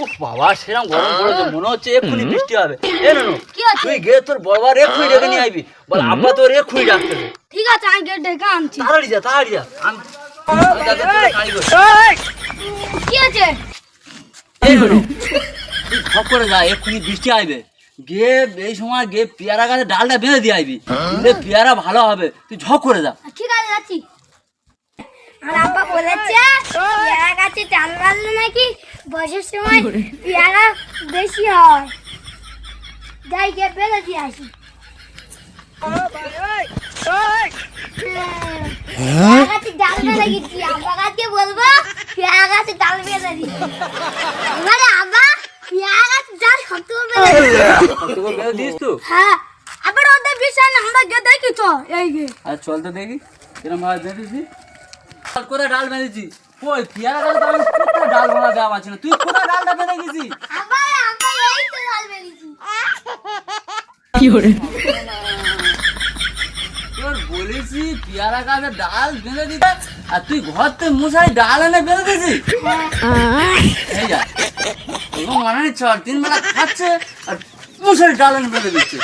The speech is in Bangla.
উফ বাবা সেরকম গরম পড়েছে মনে হচ্ছে এক্ষুনি বৃষ্টি হবে। এ নো কি আছে? তুই গিয়ে তোর বড়বার এক্ষুনি ডেকে নিয়ে আইবি, বল আব্বা তোর এক্ষুনি ডাকতেছে। ঠিক আছে আমি গিয়ে ডেকে আনছি। তাড়াতাড়ি যা তাড়াতাড়ি যা। কি আছে? এই নো তুই ঝপ করে যা, এক্ষুনি বৃষ্টি আইবে। গিয়ে এই সময় গিয়ে পেয়ারা গাছে ডালটা বেঁধে দিয়ে আইবি, দিলে পেয়ারা ভালো হবে। তুই ঝপ করে যা। ঠিক আছে যাচ্ছি। আর আব্বা বলেছে পেয়ারা গাছে ডাল বাঁধলে নাকি বয়সের সময় পেয়ারা বেশি হয়। যাই গিয়ে বেঁধে দিয়ে আসি। পেয়ারা গাছে ডাল বেঁধে গেছি, আব্বা গাছকে বলবো পেয়ারা গাছে ডাল বেঁধে দিই। এবারে আব্বা পেয়ারা গাছে ডাল শক্ত করে বেঁধে দিই। তোকে বেঁধে দিস তো? হ্যাঁ আবার ওদের বিষয় না, আমরা গিয়ে দেখি তো। এই গে আর চল তো দেখি কিরম ভাবে বেঁধেছি। কোথায় ডাল বেঁধেছি? ওই পেয়ারা গাছে তো আমি কোথায় ডাল বানা দেওয়া পাচ্ছি না, তুই কোথায় ডালটা বেঁধে গেছিস? আব্বা আব্বা এই তো ডাল বেঁধেছি। তোর বলেছি পেয়ারা গাছে ডাল বেঁধে দিতে, আর তুই ঘর থেকে মশারি ডাল এনে বেঁধে দিছিস। এই যা তোকে মানে চল 3 বেলা খাচ্ছে আর মশারি ডাল এনে বেঁধে দিচ্ছে।